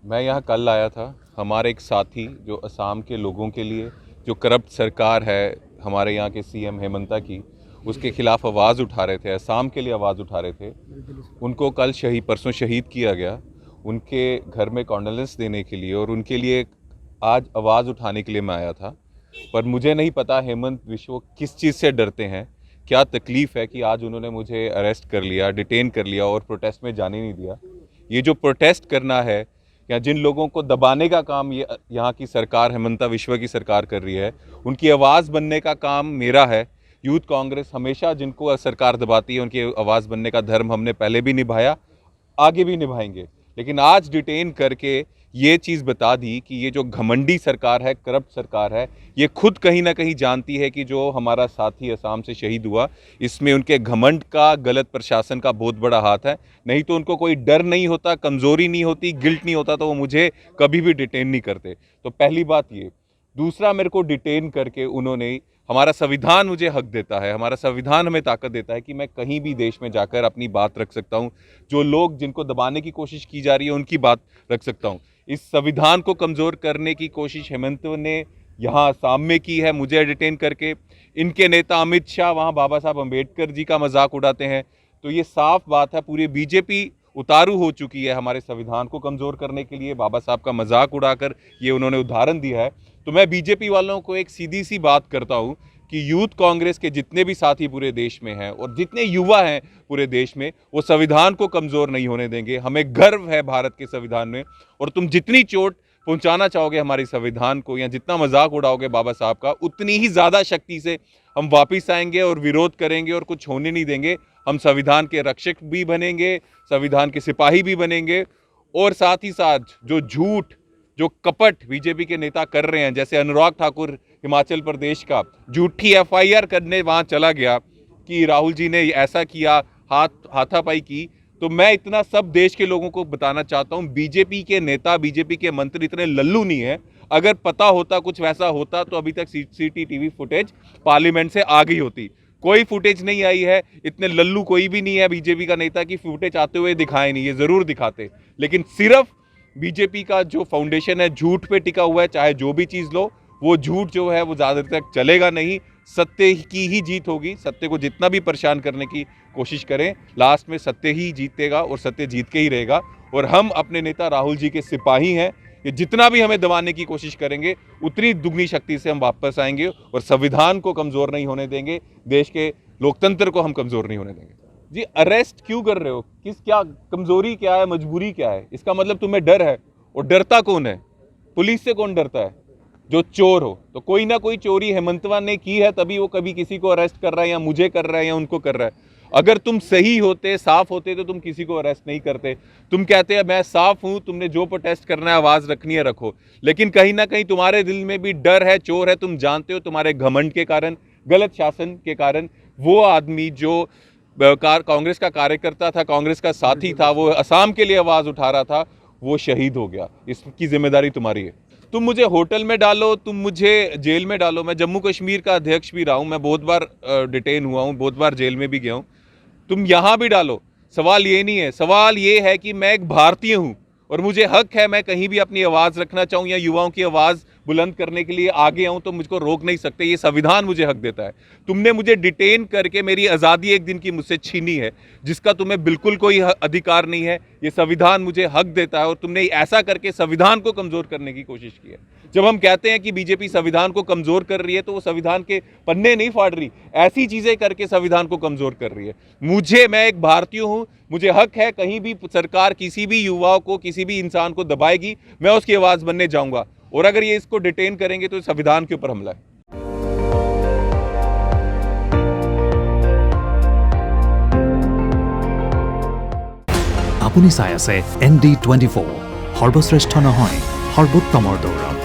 मैं यहाँ कल आया था। हमारे एक साथी जो असम के लोगों के लिए जो करप्ट सरकार है हमारे यहाँ के सीएम हेमंता की, उसके खिलाफ आवाज़ उठा रहे थे, असम के लिए आवाज़ उठा रहे थे। उनको कल परसों शहीद किया गया। उनके घर में कॉन्डोलेंस देने के लिए और उनके लिए आज आवाज़ उठाने के लिए मैं आया था। पर मुझे नहीं पता हेमंत बिश्व किस चीज़ से डरते हैं, क्या तकलीफ़ है कि आज उन्होंने मुझे अरेस्ट कर लिया, डिटेन कर लिया और प्रोटेस्ट में जाने नहीं दिया। ये जो प्रोटेस्ट करना है या जिन लोगों को दबाने का काम ये यहाँ की सरकार, हेमंता बिश्व की सरकार कर रही है, उनकी आवाज़ बनने का काम मेरा है। यूथ कांग्रेस हमेशा जिनको सरकार दबाती है उनकी आवाज़ बनने का धर्म हमने पहले भी निभाया, आगे भी निभाएंगे। लेकिन आज डिटेन करके ये चीज़ बता दी कि ये जो घमंडी सरकार है, करप्ट सरकार है, ये खुद कहीं ना कहीं जानती है कि जो हमारा साथी असम से शहीद हुआ, इसमें उनके घमंड का, गलत प्रशासन का बहुत बड़ा हाथ है। नहीं तो उनको कोई डर नहीं होता, कमज़ोरी नहीं होती, गिल्ट नहीं होता तो वो मुझे कभी भी डिटेन नहीं करते। तो पहली बात ये। दूसरा, मेरे को डिटेन करके उन्होंने, हमारा संविधान मुझे हक देता है, हमारा संविधान हमें ताकत देता है कि मैं कहीं भी देश में जाकर अपनी बात रख सकता हूं। जो लोग जिनको दबाने की कोशिश की जा रही है उनकी बात रख सकता हूं। इस संविधान को कमज़ोर करने की कोशिश हेमंत ने यहाँ असम में की है, मुझे डिटेन करके। इनके नेता अमित शाह वहाँ बाबा साहब अम्बेडकर जी का मजाक उड़ाते हैं। तो ये साफ बात है, पूरी बीजेपी उतारू हो चुकी है हमारे संविधान को कमज़ोर करने के लिए। बाबा साहब का मजाक उड़ाकर ये उन्होंने उदाहरण दिया है। तो मैं बीजेपी वालों को एक सीधी सी बात करता हूं कि यूथ कांग्रेस के जितने भी साथी पूरे देश में हैं और जितने युवा हैं पूरे देश में, वो संविधान को कमज़ोर नहीं होने देंगे। हमें गर्व है भारत के संविधान में, और तुम जितनी चोट पहुंचाना चाहोगे हमारे संविधान को या जितना मजाक उड़ाओगे बाबा साहब का, उतनी ही ज़्यादा शक्ति से हम वापिस आएंगे और विरोध करेंगे और कुछ होने नहीं देंगे। हम संविधान के रक्षक भी बनेंगे, संविधान के सिपाही भी बनेंगे। और साथ ही साथ जो झूठ, जो कपट बीजेपी के नेता कर रहे हैं, जैसे अनुराग ठाकुर हिमाचल प्रदेश का झूठी एफआईआर करने वहाँ चला गया कि राहुल जी ने ऐसा किया, हाथापाई की, तो मैं इतना सब देश के लोगों को बताना चाहता हूँ, बीजेपी के नेता, बीजेपी के मंत्री इतने लल्लू नहीं है। अगर पता होता कुछ वैसा होता तो अभी तक सीसीटीवी फुटेज पार्लियामेंट से आ गई होती। कोई फुटेज नहीं आई है। इतने लल्लू कोई भी नहीं है बीजेपी का नेता कि फुटेज आते हुए दिखाए नहीं, ये ज़रूर दिखाते। लेकिन सिर्फ बीजेपी का जो फाउंडेशन है झूठ पे टिका हुआ है। चाहे जो भी चीज़ लो, वो झूठ जो है वो ज़्यादा तक चलेगा नहीं। सत्य की ही जीत होगी। सत्य को जितना भी परेशान करने की कोशिश करें, लास्ट में सत्य ही जीतेगा और सत्य जीत के ही रहेगा। और हम अपने नेता राहुल जी के सिपाही हैं। ये जितना भी हमें दबाने की कोशिश करेंगे, उतनी दुगनी शक्ति से हम वापस आएंगे और संविधान को कमज़ोर नहीं होने देंगे, देश के लोकतंत्र को हम कमज़ोर नहीं होने देंगे। जी, अरेस्ट क्यों कर रहे हो? क्या कमजोरी क्या है, मजबूरी क्या है? इसका मतलब तुम्हें डर है। और डरता कौन है? पुलिस से कौन डरता है? जो चोर हो। तो कोई ना कोई चोरी हेमंतवा ने की है, तभी वो कभी किसी को अरेस्ट कर रहा है, या मुझे कर रहा है, या उनको कर रहा है। अगर तुम सही होते, साफ होते, तो तुम किसी को अरेस्ट नहीं करते। तुम कहते हैं मैं साफ हूं, तुमने जो प्रोटेस्ट करना है, आवाज रखनी है, रखो। लेकिन कहीं ना कहीं तुम्हारे दिल में भी डर है, चोर है। तुम जानते हो तुम्हारे घमंड के कारण, गलत शासन के कारण, वो आदमी जो कांग्रेस का कार्यकर्ता था, कांग्रेस का साथी था, वो असम के लिए आवाज उठा रहा था, वो शहीद हो गया। इसकी जिम्मेदारी तुम्हारी है। तुम मुझे होटल में डालो, तुम मुझे जेल में डालो। मैं जम्मू कश्मीर का अध्यक्ष भी रहा हूँ, मैं बहुत बार डिटेन हुआ हूँ, बहुत बार जेल में भी गया हूँ। तुम यहाँ भी डालो, सवाल ये नहीं है। सवाल ये है कि मैं एक भारतीय हूँ और मुझे हक है, मैं कहीं भी अपनी आवाज़ रखना चाहूँ या युवाओं की आवाज़ बुलंद करने के लिए आगे आऊँ तो मुझको रोक नहीं सकते। ये संविधान मुझे हक देता है। तुमने मुझे डिटेन करके मेरी आज़ादी एक दिन की मुझसे छीनी है, जिसका तुम्हें बिल्कुल कोई अधिकार नहीं है। ये संविधान मुझे हक देता है और तुमने ऐसा करके संविधान को कमज़ोर करने की कोशिश की है। जब हम कहते हैं कि बीजेपी संविधान को कमज़ोर कर रही है, तो वो संविधान के पन्ने नहीं फाड़ रही, ऐसी चीज़ें करके संविधान को कमज़ोर कर रही है। मैं एक भारतीय हूँ, मुझे हक है। कहीं भी सरकार किसी भी युवाओं को, किसी भी इंसान को दबाएगी, मैं उसकी आवाज़ बनने जाऊँगा। और अगर ये इसको डिटेन करेंगे तो संविधान के ऊपर हमला है। আপুনি চাই আছে ND24 সৰ্বশ্ৰেষ্ঠ নহয় সৰ্বোত্তমৰ দৌৰ।